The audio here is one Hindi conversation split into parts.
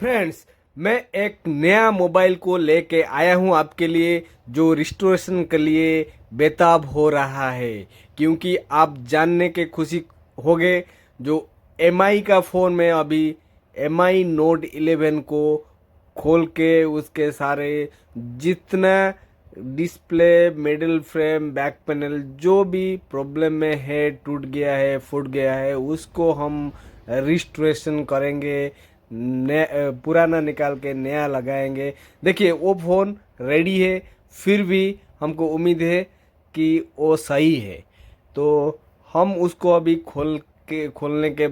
फ्रेंड्स, मैं एक नया मोबाइल को लेके आया हूं आपके लिए, जो रिस्टोरेशन के लिए बेताब हो रहा है। क्योंकि आप जानने के खुशी होगे, जो एमआई का फ़ोन में अभी एमआई नोट 11 को खोल के उसके सारे जितना display, middle frame, back panel जो भी प्रॉब्लम में है, टूट गया है, फूट गया है, उसको हम रिस्टोरेशन करेंगे। पुराना निकाल के नया लगाएंगे। देखिए, वो फ़ोन रेडी है, फिर भी हमको उम्मीद है कि वो सही है। तो हम उसको अभी खोलने के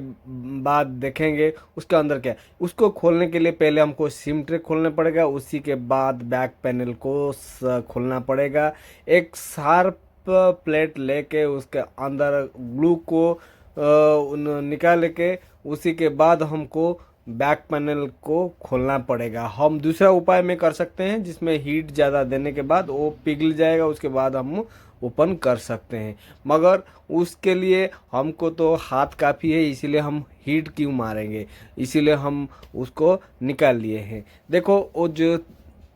बाद देखेंगे उसके अंदर क्या है। उसको खोलने के लिए पहले हमको सिम ट्रे खोलना पड़ेगा, उसी के बाद बैक पैनल को खोलना पड़ेगा। एक शार्प प्लेट लेके उसके अंदर ग्लू को निकाल के उसी के बाद हमको बैक पैनल को खोलना पड़ेगा। हम दूसरा उपाय में कर सकते हैं, जिसमें हीट ज़्यादा देने के बाद वो पिघल जाएगा, उसके बाद हम ओपन कर सकते हैं। मगर उसके लिए हमको तो हाथ काफ़ी है, इसीलिए हम हीट क्यों मारेंगे, इसीलिए हम उसको निकाल लिए हैं। देखो, वो जो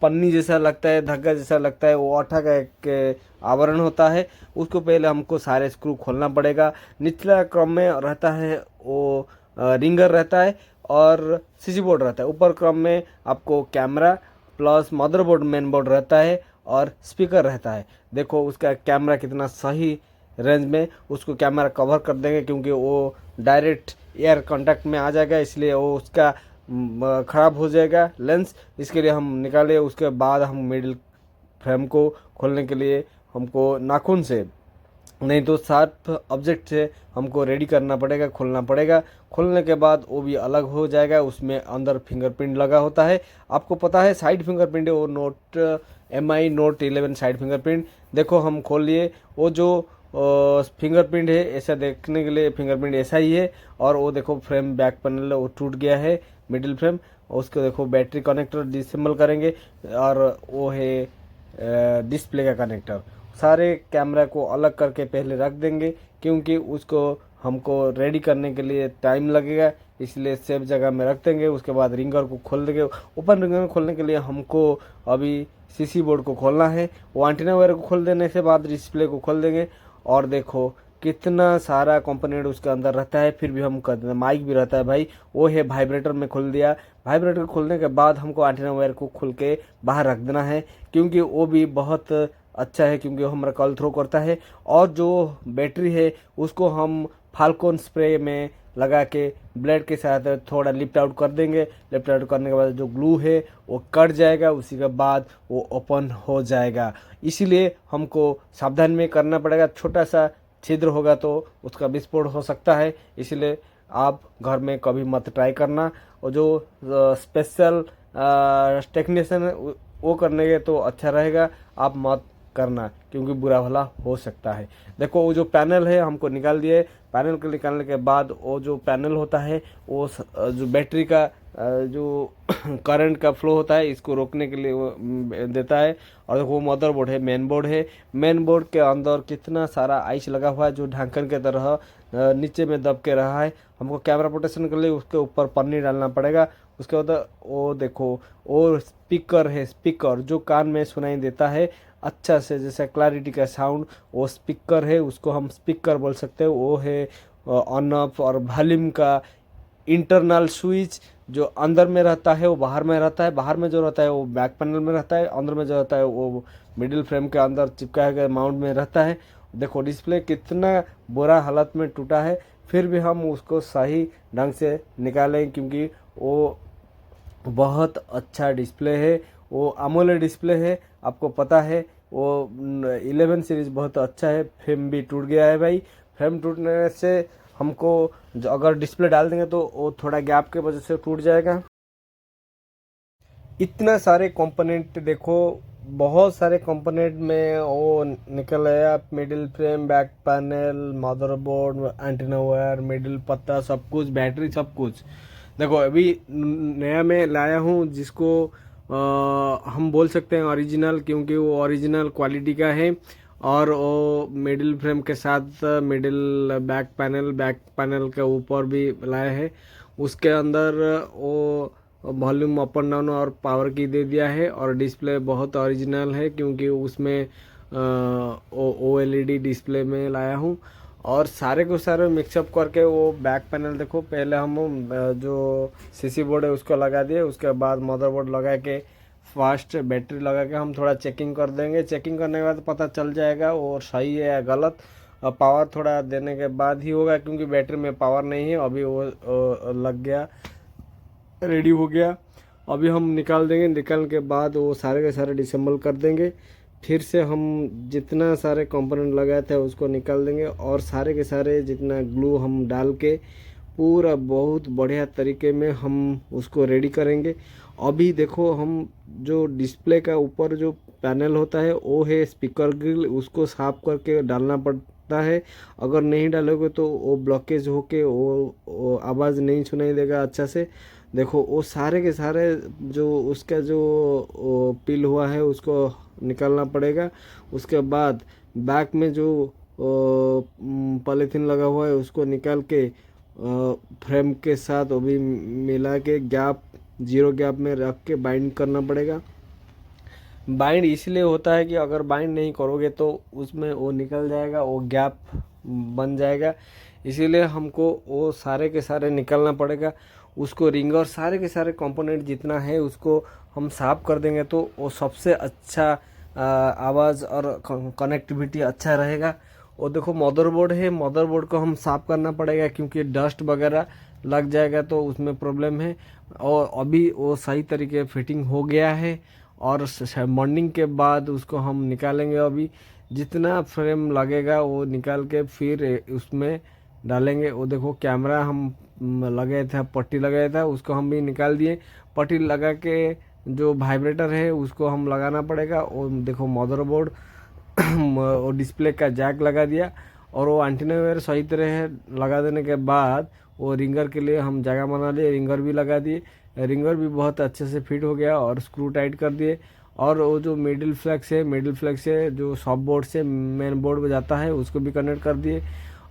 पन्नी जैसा लगता है, धागा जैसा लगता है, वो आटा का एक आवरण होता है। उसको पहले हमको सारे स्क्रू खोलना पड़ेगा। निचला क्रम में रहता है वो रिंगर रहता है और सीसी बोर्ड रहता है। ऊपर क्रम में आपको camera plus motherboard, main board रहता है और स्पीकर रहता है। देखो उसका कैमरा कितना सही रेंज में, उसको कैमरा कवर कर देंगे क्योंकि वो डायरेक्ट एयर कांटेक्ट में आ जाएगा, इसलिए वो उसका ख़राब हो जाएगा लेंस। इसके लिए हम निकाले। उसके बाद हम मिडिल फ्रेम को खोलने के लिए हमको नाखून से, नहीं तो शार्प ऑब्जेक्ट से हमको रेडी करना पड़ेगा, खोलना पड़ेगा। खोलने के बाद वो भी अलग हो जाएगा, उसमें अंदर फिंगरप्रिंट लगा होता है। आपको पता है साइड फिंगरप्रिंट है वो note MI note 11 side fingerprint. देखो हम खोल लिए, वो जो फिंगरप्रिंट है ऐसा देखने के लिए फिंगरप्रिंट ऐसा ही है। और वो देखो फ्रेम बैक पैनल वो टूट गया है, मिडिल फ्रेम। उसको देखो बैटरी कनेक्टर डिसेंबल करेंगे और वो है डिस्प्ले का कनेक्टर। सारे कैमरा को अलग करके पहले रख देंगे, क्योंकि उसको हमको रेडी करने के लिए टाइम लगेगा, इसलिए सेफ जगह में रख देंगे। उसके बाद रिंगर को खोल देंगे। ओपन रिंगर खोलने के लिए हमको अभी सीसी बोर्ड को खोलना है। वो एंटीना वायर को खोल देने के बाद डिस्प्ले को खोल देंगे। और देखो कितना सारा कंपोनेंट उसके अंदर रहता है, फिर भी हम कर देते हैं। माइक भी रहता है भाई, वो है वाइब्रेटर में खोल दिया। वाइब्रेटर खोलने के बाद हमको एंटीना वायर को खोल के बाहर रख देना है, क्योंकि वो भी बहुत अच्छा है, क्योंकि वो हमारा कॉल थ्रो करता है। और जो बैटरी है उसको हम फाल्कन स्प्रे में लगा के ब्लेड के साथ थोड़ा लिफ्ट आउट कर देंगे। लिफ्ट आउट करने के बाद जो ग्लू है वो कट जाएगा, उसी के बाद वो ओपन हो जाएगा। इसीलिए हमको सावधान में करना पड़ेगा। छोटा सा छिद्र होगा तो उसका विस्फोट हो सकता है, इसलिए आप घर में कभी मत ट्राई करना। और जो स्पेशल टेक्नीशियन है वो करने के तो अच्छा रहेगा, आप मत करना, क्योंकि बुरा भला हो सकता है। देखो वो जो पैनल है हमको निकाल दिए। पैनल को निकालने के बाद वो जो पैनल होता है वो जो बैटरी का जो करंट का फ्लो होता है इसको रोकने के लिए वो देता है। और देखो मदरबोर्ड है, मेन बोर्ड है। मेन बोर्ड के अंदर कितना सारा आइस लगा हुआ है, जो ढक्कन के तरह नीचे में दब के रहा है। हमको कैमरा प्रोटेक्शन के लिए उसके ऊपर पन्नी डालना पड़ेगा। उसके बाद वो देखो वो स्पीकर है, स्पीकर जो कान में सुनाई देता है अच्छा से, जैसे क्लैरिटी का साउंड, वो स्पीकर है, उसको हम स्पीकर बोल सकते हैं। वो है ऑन ऑफ और वॉल्यूम का इंटरनल स्विच, जो अंदर में रहता है वो बाहर में रहता है। बाहर में जो रहता है वो बैक पैनल में रहता है, अंदर में जो रहता है वो मिडिल फ्रेम के अंदर चिपकाया गया माउंट में रहता है। देखो डिस्प्ले कितना बुरा हालत में टूटा है, फिर भी हम उसको सही ढंग से निकालें, क्योंकि वो बहुत अच्छा डिस्प्ले है। वो अमोलेड डिस्प्ले है, आपको पता है। वो 11 सीरीज बहुत अच्छा है। फ्रेम भी टूट गया है भाई। फ्रेम टूटने से हमको अगर डिस्प्ले डाल देंगे तो वो थोड़ा गैप के वजह से टूट जाएगा। इतना सारे कंपोनेंट देखो, बहुत सारे कंपोनेंट में वो निकल आया। Middle frame, back panel, motherboard, antenna wire, middle पत्ता, सब कुछ, बैटरी, सब कुछ। देखो अभी नया मैं लाया हूँ, जिसको हम बोल सकते हैं ओरिजिनल, क्योंकि वो ओरिजिनल क्वालिटी का है। और वो मिडिल फ्रेम के साथ मिडिल बैक पैनल के ऊपर भी लाया है। उसके अंदर वो वॉल्यूम अप एंड डाउन और पावर की दे दिया है। और डिस्प्ले बहुत ओरिजिनल है क्योंकि उसमें OLED डिस्प्ले में लाया हूँ। और सारे को सारे मिक्सअप करके वो बैक पैनल देखो, पहले हम जो सीसी बोर्ड है उसको लगा दिए, उसके बाद मदरबोर्ड लगा के फास्ट बैटरी लगा के हम थोड़ा चेकिंग कर देंगे। चेकिंग करने के बाद पता चल जाएगा वो सही है या गलत। पावर थोड़ा देने के बाद ही होगा क्योंकि बैटरी में पावर नहीं है। अभी वो लग गया, रेडी हो गया। अभी हम निकाल देंगे, निकालने के बाद वो सारे के सारे डिसेंबल कर देंगे। फिर से हम जितना सारे कंपोनेंट लगाए थे उसको निकाल देंगे और सारे के सारे जितना ग्लू हम डाल के पूरा बहुत बढ़िया तरीके में हम उसको रेडी करेंगे। अभी देखो हम जो डिस्प्ले का ऊपर जो पैनल होता है वो है स्पीकर ग्रिल, उसको साफ करके डालना पड़ता है। अगर नहीं डालोगे तो वो ब्लॉकेज होके वो आवाज़ नहीं सुनाई देगा अच्छा से। देखो वो सारे के सारे जो उसका जो पिल हुआ है उसको निकालना पड़ेगा। उसके बाद बैक में जो पॉलीथीन लगा हुआ है उसको निकाल के फ्रेम के साथ वो भी मिला के गैप 0 गैप में रख के बाइंड करना पड़ेगा। बाइंड इसलिए होता है कि अगर बाइंड नहीं करोगे तो उसमें वो निकल जाएगा, वो गैप बन जाएगा। इसीलिए हमको वो सारे के सारे निकालना पड़ेगा। उसको रिंग और सारे के सारे कंपोनेंट जितना है उसको हम साफ कर देंगे तो वो सबसे अच्छा आवाज़ और कनेक्टिविटी अच्छा रहेगा। और देखो मदरबोर्ड है, मदरबोर्ड को हम साफ करना पड़ेगा क्योंकि डस्ट वगैरह लग जाएगा तो उसमें प्रॉब्लम है। और अभी वो सही तरीके फिटिंग हो गया है और मॉर्निंग के बाद उसको हम निकालेंगे। अभी जितना फ्रेम लगेगा वो निकाल के फिर उसमें डालेंगे। वो देखो कैमरा हम लगाए थे, पट्टी लगाया था उसको हम भी निकाल दिए। पट्टी लगा के जो वाइब्रेटर है उसको हम लगाना पड़ेगा। और देखो मदरबोर्ड और डिस्प्ले का जैक लगा दिया और वो एंटीना वायर सही तरह लगा देने के बाद वो रिंगर के लिए हम जगह बना लिए, रिंगर भी लगा दिए। रिंगर भी बहुत अच्छे से फिट हो गया और स्क्रू टाइट कर दिए। और वो जो मिडिल फ्लैक्स है, मिडिल फ्लैक्स से जो सब बोर्ड से मेन बोर्ड में जाता है उसको भी कनेक्ट कर दिए।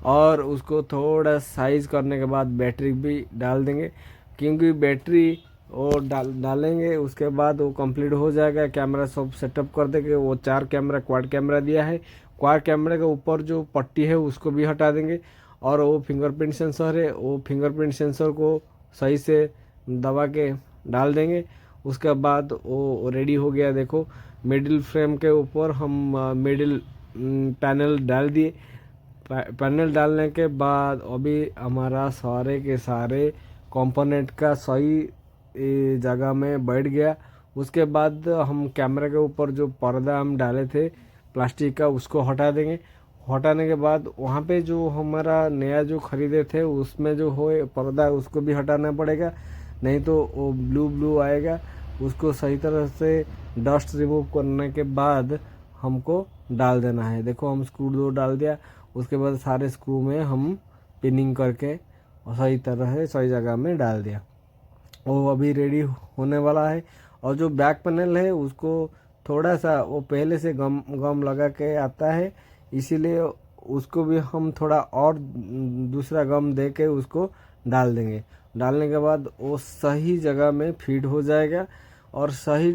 और उसको थोड़ा साइज करने के बाद बैटरी भी डाल देंगे क्योंकि बैटरी वो डालेंगे उसके बाद वो कंप्लीट हो जाएगा। कैमरा सब सेटअप कर देंगे। वो 4 कैमरा क्वाड कैमरा दिया है, क्वाड कैमरे के ऊपर जो पट्टी है उसको भी हटा देंगे। और वो फिंगरप्रिंट सेंसर है, वो फिंगरप्रिंट सेंसर को सही से दबा के डाल देंगे। उसके बाद वो रेडी हो गया। देखो मिडिल फ्रेम के ऊपर हम मिडिल पैनल डाल दिए। पैनल डालने के बाद अभी हमारा सारे के सारे कंपोनेंट का सही जगह में बैठ गया। उसके बाद हम कैमरे के ऊपर जो पर्दा हम डाले थे प्लास्टिक का उसको हटा देंगे। हटाने के बाद वहाँ पे जो हमारा नया जो खरीदे थे उसमें जो हो पर्दा उसको भी हटाना पड़ेगा, नहीं तो वो ब्लू ब्लू आएगा। उसको सही तरह से डस्ट रिमूव करने के बाद हमको डाल देना है। देखो हम स्क्रू 2 डाल दिया। उसके बाद सारे स्क्रू में हम पिनिंग करके सही तरह से सही जगह में डाल दिया। वो अभी रेडी होने वाला है। और जो बैक पैनल है उसको थोड़ा सा वो पहले से गम लगा के आता है, इसीलिए उसको भी हम थोड़ा और दूसरा गम दे के उसको डाल देंगे। डालने के बाद वो सही जगह में फिट हो जाएगा। और सही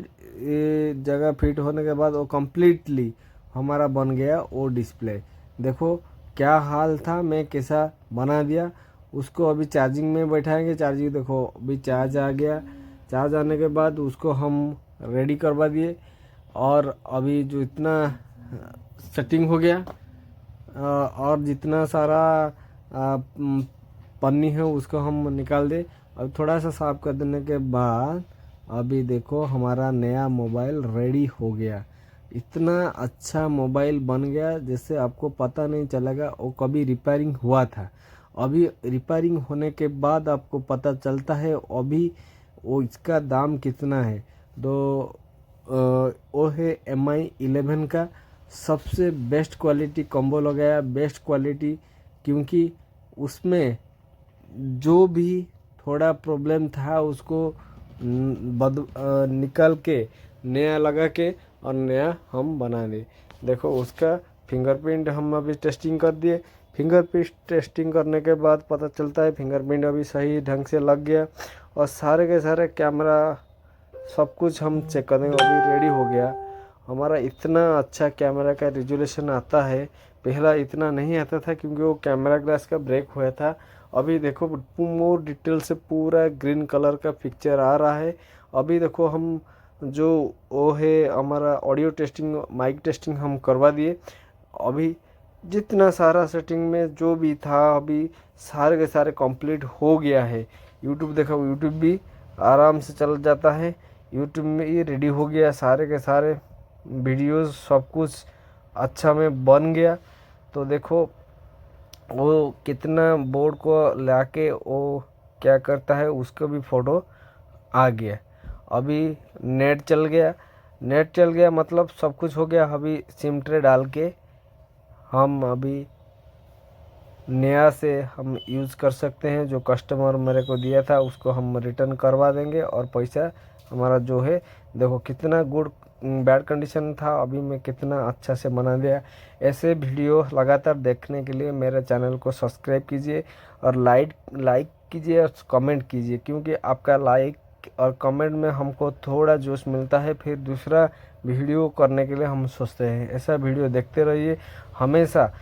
जगह फिट होने के बाद वो कम्प्लीटली हमारा बन गया वो डिस्प्ले। देखो क्या हाल था, मैं कैसा बना दिया। उसको अभी चार्जिंग में बैठाएंगे। चार्जिंग देखो अभी चार्ज आ गया। चार्ज आने के बाद उसको हम रेडी करवा दिए। और अभी जो इतना सेटिंग हो गया और जितना सारा पन्नी है उसको हम निकाल दे। अब थोड़ा सा साफ कर देने के बाद अभी देखो हमारा नया मोबाइल रेडी हो गया। इतना अच्छा मोबाइल बन गया जैसे आपको पता नहीं चलेगा वो कभी रिपेयरिंग हुआ था। अभी रिपेयरिंग होने के बाद आपको पता चलता है अभी वो इसका दाम कितना है। तो वो है MI 11 का सबसे बेस्ट क्वालिटी कॉम्बो लगाया, बेस्ट क्वालिटी, क्योंकि उसमें जो भी थोड़ा प्रॉब्लम था उसको निकाल के नया लगा के और नया हम बना दे। देखो उसका फिंगरप्रिंट हम अभी टेस्टिंग कर दिए। फिंगरप्रिंट टेस्टिंग करने के बाद पता चलता है फिंगरप्रिंट अभी सही ढंग से लग गया। और सारे के सारे कैमरा सब कुछ हम चेक कर देंगे। अभी रेडी हो गया हमारा। इतना अच्छा कैमरा का रिजोल्यूशन आता है, पहला इतना नहीं आता था क्योंकि वो कैमरा ग्लास का ब्रेक हुआ था। अभी देखो मोर डिटेल से पूरा ग्रीन कलर का पिक्चर आ रहा है। अभी देखो हम जो वो है हमारा ऑडियो टेस्टिंग, माइक टेस्टिंग हम करवा दिए। अभी जितना सारा सेटिंग में जो भी था अभी सारे के सारे कंप्लीट हो गया है। यूट्यूब देखो, यूट्यूब भी आराम से चल जाता है। यूट्यूब में ये रेडी हो गया, सारे के सारे वीडियोस सब कुछ अच्छा में बन गया। तो देखो वो कितना बोर्ड को लाके वो क्या करता है, उसको भी फ़ोटो आ गया। अभी नेट चल गया, नेट चल गया मतलब सब कुछ हो गया। अभी सिम ट्रे डाल के हम अभी नया से हम यूज़ कर सकते हैं। जो कस्टमर मेरे को दिया था उसको हम रिटर्न करवा देंगे और पैसा हमारा जो है, देखो कितना गुड बैड कंडीशन था, अभी मैं कितना अच्छा से बना दिया। ऐसे वीडियो लगातार देखने के लिए मेरे चैनल को सब्सक्राइब कीजिए और लाइक कीजिए और कमेंट कीजिए, क्योंकि आपका लाइक और कमेंट में हमको थोड़ा जोश मिलता है, फिर दूसरा वीडियो करने के लिए हम सोचते हैं। ऐसा वीडियो देखते रहिए हमेशा।